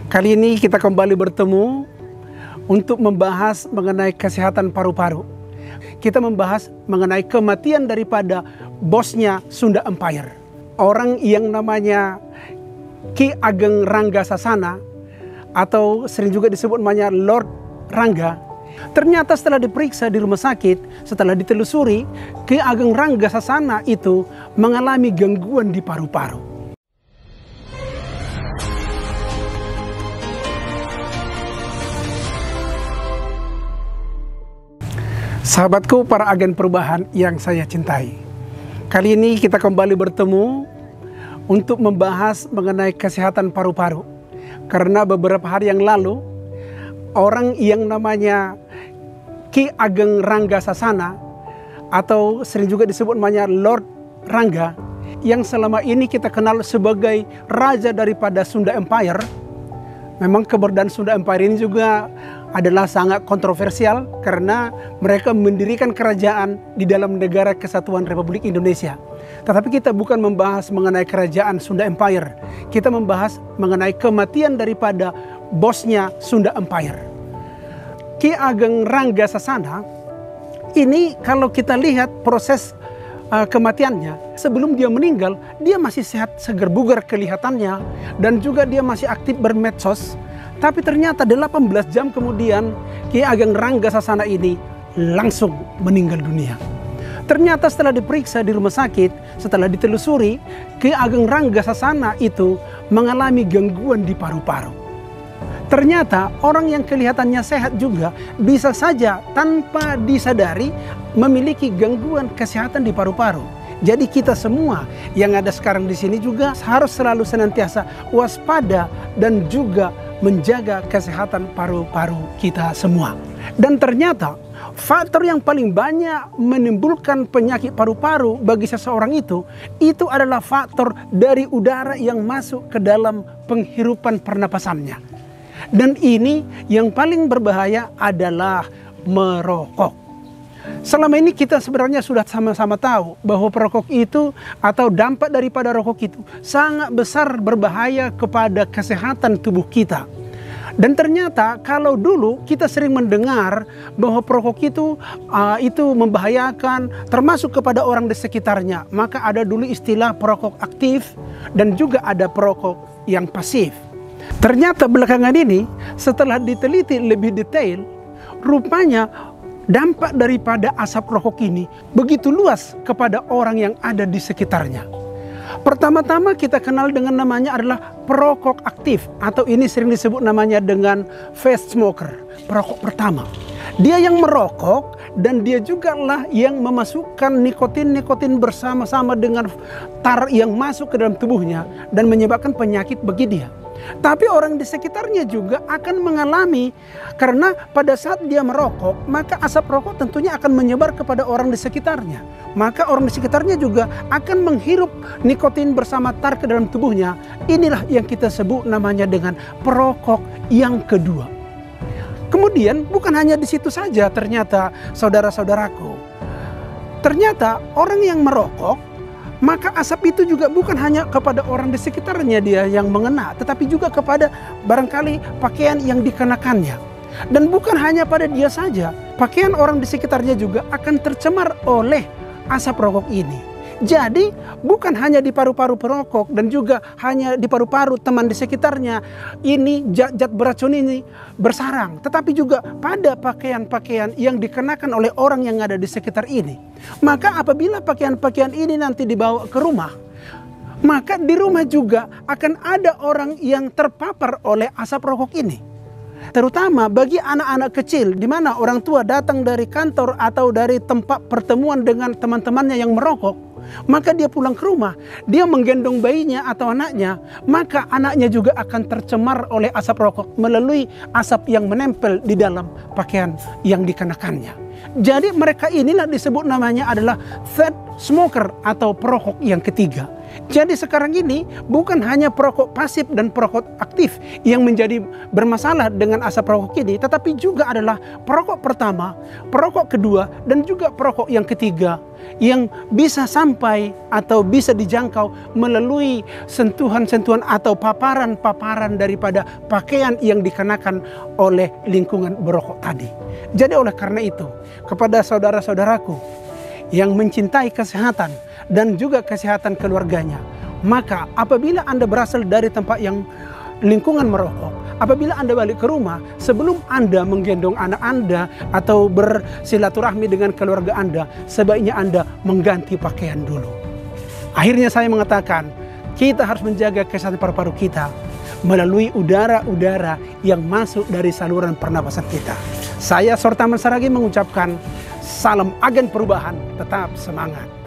Kali ini kita kembali bertemu untuk membahas mengenai kesehatan paru-paru. Kita membahas mengenai kematian daripada bosnya Sunda Empire. Orang yang namanya Ki Ageng Ranggasasana atau sering juga disebut namanya Lord Rangga. Ternyata setelah diperiksa di rumah sakit, setelah ditelusuri, Ki Ageng Ranggasasana itu mengalami gangguan di paru-paru. Sahabatku, para agen perubahan yang saya cintai. Kali ini kita kembali bertemu untuk membahas mengenai kesehatan paru-paru. Karena beberapa hari yang lalu, orang yang namanya Ki Ageng Ranggasasana atau sering juga disebut namanya Lord Rangga, yang selama ini kita kenal sebagai raja daripada Sunda Empire. Memang keberadaan Sunda Empire ini juga adalah sangat kontroversial karena mereka mendirikan kerajaan di dalam negara Kesatuan Republik Indonesia. Tetapi kita bukan membahas mengenai kerajaan Sunda Empire. Kita membahas mengenai kematian daripada bosnya Sunda Empire. Ki Ageng Ranggasasana ini kalau kita lihat proses kematiannya, sebelum dia meninggal, dia masih sehat, segar bugar kelihatannya, dan juga dia masih aktif bermedsos. Tapi ternyata 18 jam kemudian Ki Ageng Ranggasasana ini langsung meninggal dunia. Ternyata setelah diperiksa di rumah sakit, setelah ditelusuri, Ki Ageng Ranggasasana itu mengalami gangguan di paru-paru. Ternyata orang yang kelihatannya sehat juga bisa saja tanpa disadari memiliki gangguan kesehatan di paru-paru. Jadi kita semua yang ada sekarang di sini juga harus selalu senantiasa waspada dan juga menjaga kesehatan paru-paru kita semua. Dan ternyata faktor yang paling banyak menimbulkan penyakit paru-paru bagi seseorang itu adalah faktor dari udara yang masuk ke dalam penghirupan pernapasannya. Dan ini yang paling berbahaya adalah merokok. Selama ini kita sebenarnya sudah sama-sama tahu bahwa perokok itu atau dampak daripada rokok itu sangat besar berbahaya kepada kesehatan tubuh kita. Dan ternyata kalau dulu kita sering mendengar bahwa perokok itu membahayakan termasuk kepada orang di sekitarnya. Maka ada dulu istilah perokok aktif dan juga ada perokok yang pasif. Ternyata belakangan ini setelah diteliti lebih detail, rupanya dampak daripada asap rokok ini begitu luas kepada orang yang ada di sekitarnya. Pertama-tama kita kenal dengan namanya adalah perokok aktif atau ini sering disebut namanya dengan fast smoker, perokok pertama. Dia yang merokok dan dia juga lah yang memasukkan nikotin bersama-sama dengan tar yang masuk ke dalam tubuhnya dan menyebabkan penyakit bagi dia. Tapi orang di sekitarnya juga akan mengalami, karena pada saat dia merokok, maka asap rokok tentunya akan menyebar kepada orang di sekitarnya. Maka orang di sekitarnya juga akan menghirup nikotin bersama tar ke dalam tubuhnya. Inilah yang kita sebut namanya dengan perokok yang kedua. Kemudian bukan hanya di situ saja ternyata saudara-saudaraku. Ternyata orang yang merokok, maka asap itu juga bukan hanya kepada orang di sekitarnya dia yang mengena, tetapi juga kepada barangkali pakaian yang dikenakannya. Dan bukan hanya pada dia saja, pakaian orang di sekitarnya juga akan tercemar oleh asap rokok ini. Jadi bukan hanya di paru-paru perokok dan juga hanya di paru-paru teman di sekitarnya ini zat beracun ini bersarang, tetapi juga pada pakaian-pakaian yang dikenakan oleh orang yang ada di sekitar ini. Maka apabila pakaian-pakaian ini nanti dibawa ke rumah, maka di rumah juga akan ada orang yang terpapar oleh asap rokok ini. Terutama bagi anak-anak kecil di mana orang tua datang dari kantor atau dari tempat pertemuan dengan teman-temannya yang merokok, maka dia pulang ke rumah, dia menggendong bayinya atau anaknya, maka anaknya juga akan tercemar oleh asap rokok melalui asap yang menempel di dalam pakaian yang dikenakannya. Jadi mereka inilah disebut namanya adalah third smoker atau perokok yang ketiga. Jadi sekarang ini bukan hanya perokok pasif dan perokok aktif yang menjadi bermasalah dengan asap rokok ini, tetapi juga adalah perokok pertama, perokok kedua, dan juga perokok yang ketiga yang bisa sampai atau bisa dijangkau melalui sentuhan-sentuhan atau paparan-paparan daripada pakaian yang dikenakan oleh lingkungan berokok tadi. Jadi oleh karena itu, kepada saudara-saudaraku yang mencintai kesehatan dan juga kesehatan keluarganya, maka apabila Anda berasal dari tempat yang lingkungan merokok, apabila Anda balik ke rumah, sebelum Anda menggendong anak Anda atau bersilaturahmi dengan keluarga Anda, sebaiknya Anda mengganti pakaian dulu. Akhirnya saya mengatakan, kita harus menjaga kesehatan paru-paru kita melalui udara-udara yang masuk dari saluran pernapasan kita. Saya Sortaman Saragi mengucapkan salam agen perubahan, tetap semangat.